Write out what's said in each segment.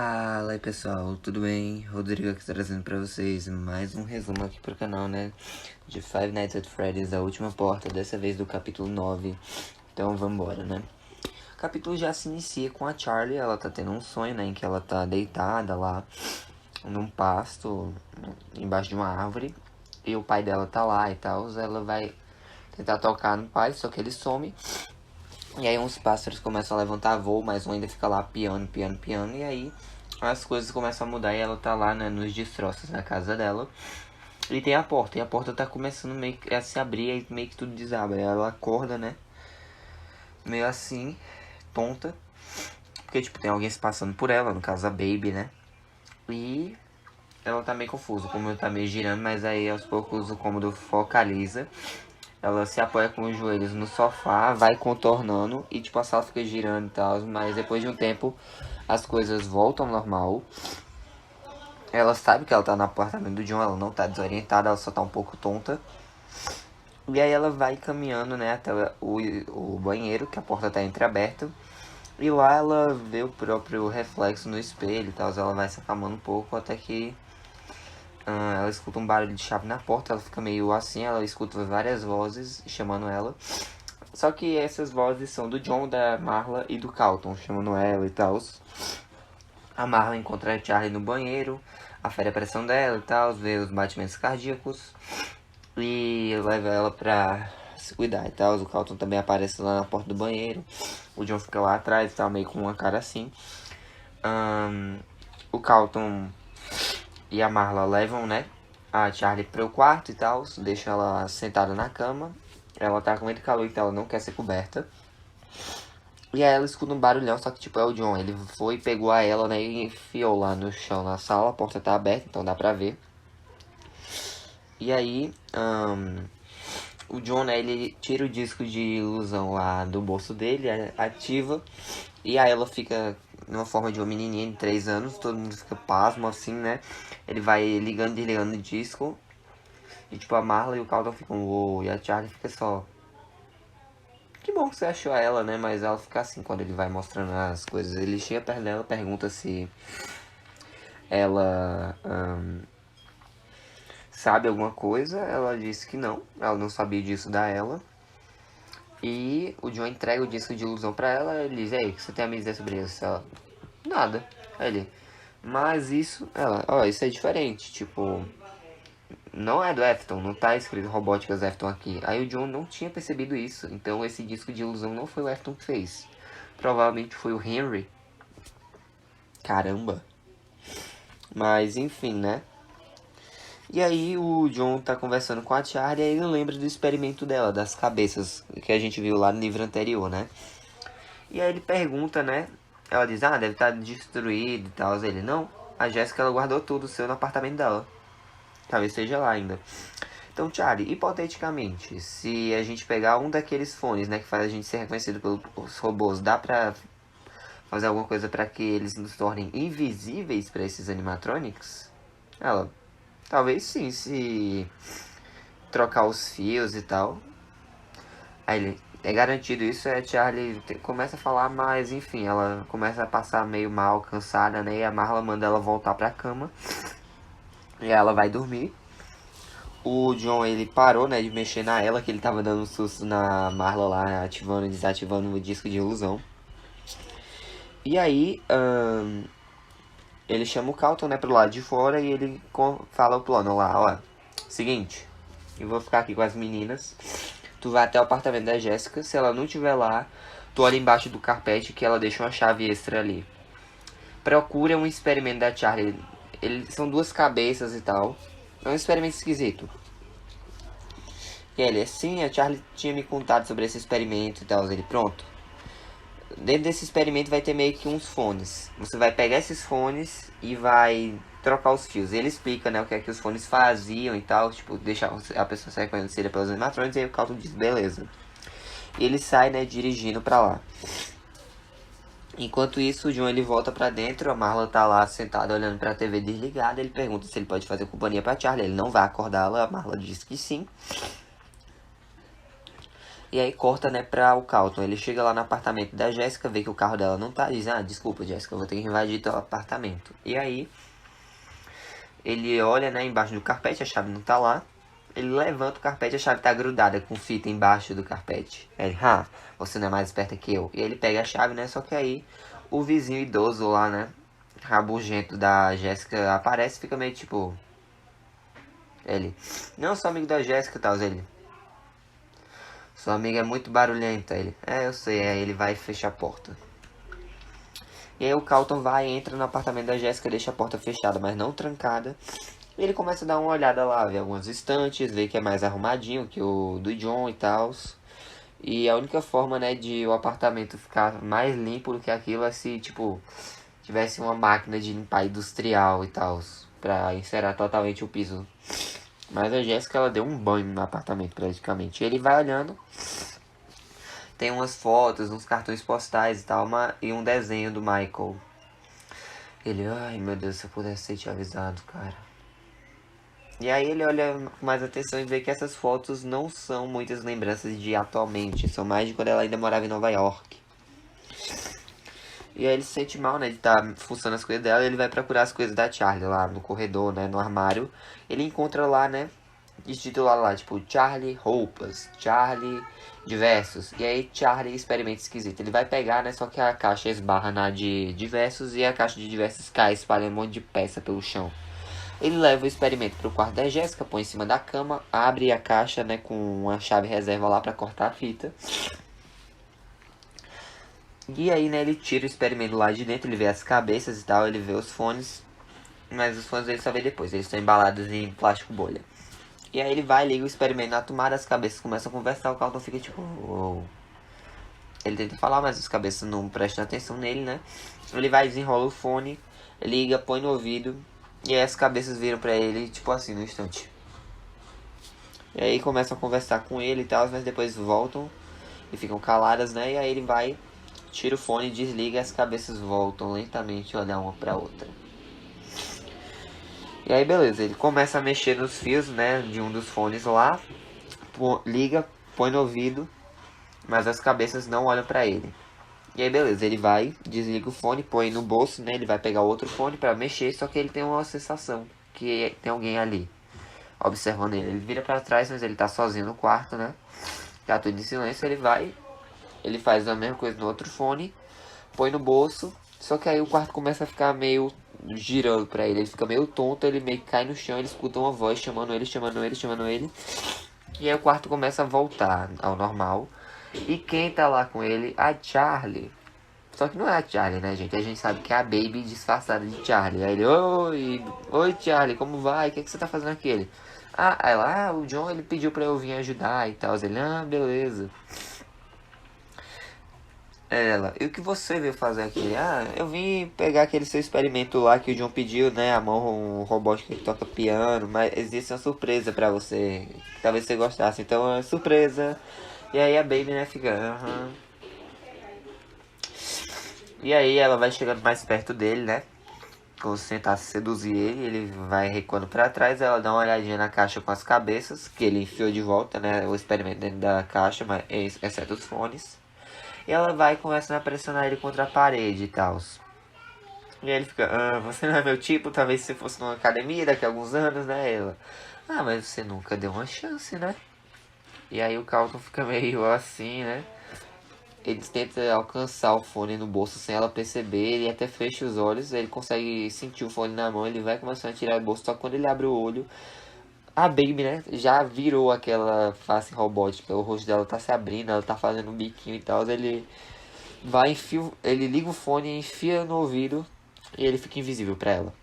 Fala aí pessoal, tudo bem? Rodrigo aqui trazendo pra vocês mais um resumo aqui pro canal, né? De Five Nights at Freddy's, A Última Porta, dessa vez do capítulo 9. Então vambora, né? O capítulo já se inicia com a Charlie, ela tá tendo um sonho, né? Em que ela tá deitada lá num pasto, embaixo de uma árvore. E o pai dela tá lá e tal, ela vai tentar tocar no pai, só que ele some. E aí uns pássaros começam a levantar voo, mas um ainda fica lá piando. E aí as coisas começam a mudar e ela tá lá, né, nos destroços na casa dela. E tem a porta, e a porta tá começando meio que a se abrir e meio que tudo desaba. E ela acorda, né, meio assim, tonta. Porque, tipo, tem alguém se passando por ela, no caso a Baby, né. E ela tá meio confusa, o cômodo tá meio girando, mas aí aos poucos o cômodo focaliza. Ela se apoia com os joelhos no sofá, vai contornando e tipo a sala fica girando e tal, mas depois de um tempo as coisas voltam ao normal. Ela sabe que ela tá no apartamento do John, ela não tá desorientada, ela só tá um pouco tonta. E aí ela vai caminhando, né, até o banheiro, que a porta tá entreaberta. E lá ela vê o próprio reflexo no espelho e tal, ela vai se acalmando um pouco até que ela escuta um barulho de chave na porta, ela fica meio assim, ela escuta várias vozes chamando ela. Só que essas vozes são do John, da Marla e do Carlton, chamando ela e tal. A Marla encontra a Charlie no banheiro, afere a pressão dela e tal, vê os batimentos cardíacos e leva ela pra se cuidar e tal. O Carlton também aparece lá na porta do banheiro. O John fica lá atrás e tal, meio com uma cara assim. O Carlton e a Marla levam, né, a Charlie pro quarto e tal, deixam ela sentada na cama. Ela tá com muito calor, então ela não quer ser coberta. E aí ela escuta um barulhão, só que tipo é o John. Ele foi, pegou a ela, né, e enfiou lá no chão na sala. A porta tá aberta, então dá pra ver. E aí, o John, né, ele tira o disco de ilusão lá do bolso dele, ativa. E aí ela fica numa forma de uma menininha de 3 anos, todo mundo fica pasmo assim, né. Ele vai ligando e desligando o disco. E tipo, a Marla e o Carlton ficam, uou, e a Charlie fica só... Que bom que você achou ela, né? Mas ela fica assim quando ele vai mostrando as coisas. Ele chega perto dela, pergunta se ela sabe alguma coisa. Ela disse que não, ela não sabia disso da ela. E o John entrega o disco de ilusão pra ela. Ele diz, ei, o que você tem a me dizer sobre isso? Ela, nada. Aí ele, mas isso, ela, ó, isso é diferente. Tipo, não é do Afton, não tá escrito Robóticas Afton aqui. Aí o John não tinha percebido isso, então esse disco de ilusão não foi o Afton que fez. Provavelmente foi o Henry. Caramba. Mas enfim, né? E aí o John tá conversando com a Charlie e ele lembra do experimento dela, das cabeças, que a gente viu lá no livro anterior, né? E aí ele pergunta, né? Ela diz, ah, deve estar destruído e tal. Ele, não, a Jéssica ela guardou tudo seu no apartamento dela. Talvez seja lá ainda. Então, Charlie, hipoteticamente, se a gente pegar um daqueles fones, né, que faz a gente ser reconhecido pelos robôs, dá pra fazer alguma coisa pra que eles nos tornem invisíveis pra esses animatronics? Ela, talvez sim, se trocar os fios e tal. Aí ele, é garantido isso, Charlie começa a falar, mas enfim, ela começa a passar meio mal, cansada, né, e a Marla manda ela voltar pra cama. E ela vai dormir. O John, ele parou, né, de mexer na ela, que ele tava dando um susto na Marla lá, ativando e desativando o disco de ilusão. E aí, ele chama o Carlton, né, pro lado de fora e ele fala o plano lá, ó. Seguinte, eu vou ficar aqui com as meninas. Tu vai até o apartamento da Jéssica. Se ela não estiver lá, tu olha embaixo do carpete que ela deixa uma chave extra ali. Procura um experimento da Charlie. São duas cabeças e tal. É um experimento esquisito. E ele, sim, a Charlie tinha me contado sobre esse experimento e tal. Ele, pronto. Dentro desse experimento vai ter meio que uns fones. Você vai pegar esses fones e vai trocar os fios. Ele explica, né, o que é que os fones faziam e tal. Tipo, deixar a pessoa ser reconhecida pelos animatrônicos. E aí o Carlton diz, beleza. E ele sai, né, dirigindo pra lá. Enquanto isso, o John ele volta pra dentro. A Marla tá lá sentada olhando pra TV desligada. Ele pergunta se ele pode fazer companhia pra Charlie. Ele não vai acordá-la. A Marla diz que sim. E aí corta, né, pra o Carlton. Ele chega lá no apartamento da Jéssica, vê que o carro dela não tá, diz, desculpa, Jéssica, eu vou ter que invadir teu apartamento. E aí, ele olha, né, embaixo do carpete, a chave não tá lá. Ele levanta o carpete, a chave tá grudada com fita embaixo do carpete. Ele, você não é mais esperta que eu. E ele pega a chave, né, só que aí o vizinho idoso lá, né, rabugento da Jéssica aparece e fica meio tipo... Ele, não, sou amigo da Jéssica e tal, ele... Sua amiga é muito barulhenta, ele. Eu sei, aí ele vai fechar a porta. E aí o Carlton vai, entra no apartamento da Jéssica, deixa a porta fechada, mas não trancada. E ele começa a dar uma olhada lá, vê algumas estantes, vê que é mais arrumadinho que o do John e tal. E a única forma, né, de o apartamento ficar mais limpo do que aquilo é se, tipo, tivesse uma máquina de limpar industrial e tal, pra encerar totalmente o piso. Mas a Jéssica, ela deu um banho no apartamento, praticamente. E ele vai olhando, tem umas fotos, uns cartões postais e tal, e um desenho do Michael. Ele, ai meu Deus, se eu pudesse ter te avisado, cara. E aí ele olha com mais atenção e vê que essas fotos não são muitas lembranças de atualmente, são mais de quando ela ainda morava em Nova York. E aí ele se sente mal, né, de estar fuçando as coisas dela, e ele vai procurar as coisas da Charlie lá no corredor, né, no armário. Ele encontra lá, né, intitulado lá, tipo, Charlie roupas, Charlie diversos. E aí Charlie experimento esquisito. Ele vai pegar, né, só que a caixa esbarra na de diversos e a caixa de diversos cai, espalha um monte de peça pelo chão. Ele leva o experimento pro quarto da Jéssica, põe em cima da cama, abre a caixa, né, com uma chave reserva lá pra cortar a fita. E aí, né, ele tira o experimento lá de dentro, ele vê as cabeças e tal, ele vê os fones. Mas os fones ele só vê depois, eles estão embalados em plástico bolha. E aí ele vai, liga o experimento na tomada, as cabeças começam a conversar, o Carlton fica tipo... Uou. Ele tenta falar, mas as cabeças não prestam atenção nele, né? Ele vai, desenrola o fone, liga, põe no ouvido, e aí as cabeças viram pra ele, tipo assim, no instante. E aí começam a conversar com ele e tal, mas depois voltam e ficam caladas, né? E aí ele vai, tira o fone, desliga e as cabeças voltam lentamente a olhar uma pra outra. E aí beleza, ele começa a mexer nos fios, né, de um dos fones lá, liga, põe no ouvido, mas as cabeças não olham pra ele. E aí beleza, ele vai, desliga o fone, põe no bolso, né, ele vai pegar outro fone pra mexer, só que ele tem uma sensação que tem alguém ali, observando ele. Ele vira pra trás, mas ele tá sozinho no quarto, né, tá tudo em silêncio, ele vai, ele faz a mesma coisa no outro fone, põe no bolso, só que aí o quarto começa a ficar meio girando pra ele. Ele fica meio tonto, ele meio que cai no chão, ele escuta uma voz chamando ele, chamando ele, chamando ele. E aí o quarto começa a voltar ao normal. E quem tá lá com ele? A Charlie. Só que não é a Charlie, né, gente? A gente sabe que é a Baby disfarçada de Charlie. Aí ele, oi Charlie, como vai? O que você tá fazendo aqui? Ele, o John ele pediu pra eu vir ajudar e tal. Ele, beleza. Ela, e o que você veio fazer aqui? Eu vim pegar aquele seu experimento lá que o John pediu, né? A mão robótica que toca piano, mas existe uma surpresa pra você. Que talvez você gostasse, então é surpresa. E aí a Baby, né, fica, E aí ela vai chegando mais perto dele, né? Como se tentasse seduzir ele, ele vai recuando pra trás, ela dá uma olhadinha na caixa com as cabeças, que ele enfiou de volta, né? O experimento dentro da caixa, mas exceto os fones. E ela vai e começa a pressionar ele contra a parede e tal. E aí ele fica, você não é meu tipo, talvez se fosse numa academia daqui a alguns anos, né? Ela, mas você nunca deu uma chance, né? E aí o Carlton fica meio assim, né? Ele tenta alcançar o fone no bolso sem ela perceber, ele até fecha os olhos, ele consegue sentir o fone na mão, ele vai começando a tirar do bolso, só que quando ele abre o olho, a Baby, né, já virou aquela face robótica, o rosto dela tá se abrindo, ela tá fazendo um biquinho e tal, ele vai, ele liga o fone, enfia no ouvido e ele fica invisível pra ela.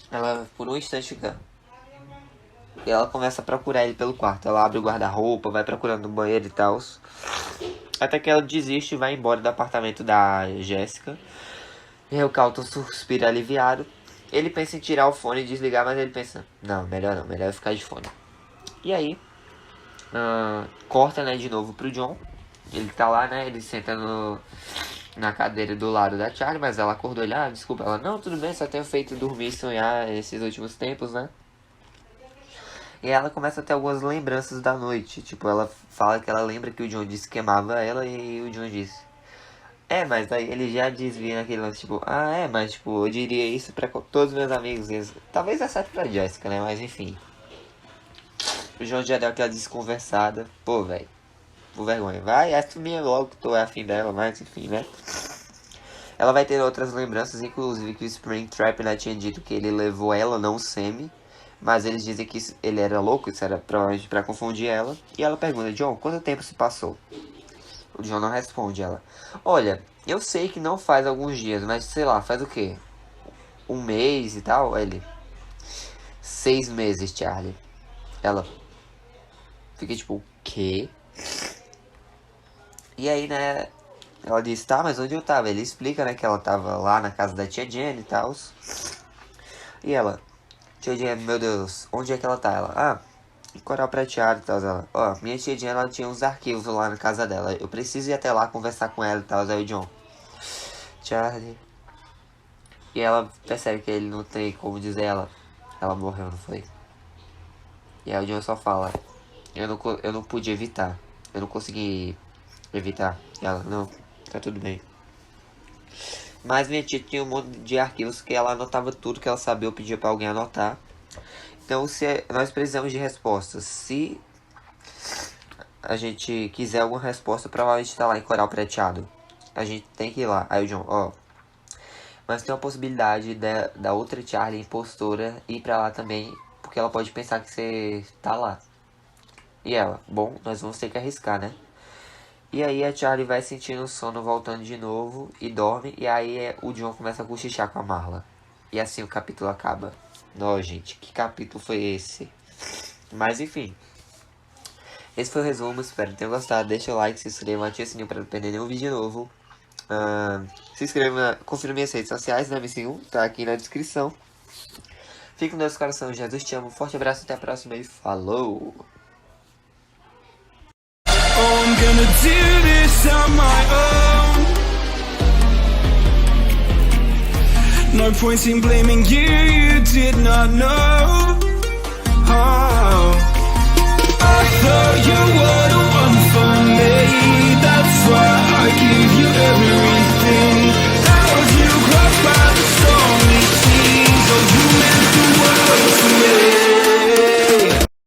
Ela, por um instante, fica... E ela começa a procurar ele pelo quarto, ela abre o guarda-roupa, vai procurando no banheiro e tal. Até que ela desiste e vai embora do apartamento da Jéssica. E aí o Carlton suspira aliviado. Ele pensa em tirar o fone e desligar, mas ele pensa, não, melhor eu ficar de fone. E aí, corta, né, de novo pro John. Ele tá lá, né, ele senta na cadeira do lado da Charlie, mas ela acordou ele, desculpa. Ela, não, tudo bem, só tenho feito dormir e sonhar esses últimos tempos, né. E ela começa a ter algumas lembranças da noite. Tipo, ela fala que ela lembra que o John disse que amava ela e o John disse. Mas aí ele já desvia naquele lance, tipo, mas tipo, eu diria isso pra todos os meus amigos. Talvez exceto pra Jessica, né? Mas enfim. O John já deu aquela desconversada. Pô, velho. Por vergonha. Vai, assumir logo que tu é afim dela, mas enfim, né? Ela vai ter outras lembranças, inclusive que o Springtrap, né, tinha dito que ele levou ela, não o Sammy. Mas eles dizem que ele era louco, isso era provavelmente pra confundir ela. E ela pergunta, John, quanto tempo se passou? O John não responde, ela. Olha, eu sei que não faz alguns dias, mas sei lá, faz o quê? Um mês e tal? Ele. 6 meses, Charlie. Ela. Fica tipo, o quê? E aí, né? Ela diz, tá, mas onde eu tava? Ele explica, né, que ela tava lá na casa da tia Jenny e tal. E ela, tia Jenny, meu Deus, onde é que ela tá? Ela, em Coral Prateado e tal. Ela, minha tia Jenny, ela tinha uns arquivos lá na casa dela. Eu preciso ir até lá conversar com ela e tal. Aí o John, Charlie. E ela percebe que ele não tem como dizer ela morreu, não foi? E aí o John só fala, eu não pude evitar. Eu não consegui evitar. E ela, não, tá tudo bem. Mas minha tia tinha um monte de arquivos que ela anotava tudo que ela sabia, eu pedia pra alguém anotar. Então nós precisamos de respostas. Se a gente quiser alguma resposta, provavelmente tá lá em Coral Prateado. A gente tem que ir lá. Aí o John, mas tem uma possibilidade da outra Charlie impostora ir pra lá também, porque ela pode pensar que você tá lá. E ela, bom, nós vamos ter que arriscar, né? E aí a Charlie vai sentindo o sono voltando de novo e dorme. E aí o John começa a cochichar com a Marla. E assim o capítulo acaba. Nossa, gente, que capítulo foi esse? Mas enfim. Esse foi o resumo, espero que tenham gostado. Deixa o like, se inscreva, ative o sininho para não perder nenhum vídeo novo. Se inscreva, confira minhas redes sociais, né? Me sigam, tá aqui na descrição. Fique com Deus, coração, Jesus te amo. Forte abraço, até a próxima e falou! I'm gonna do this on my own. No point in blaming you, you did not know. Oh, I thought you were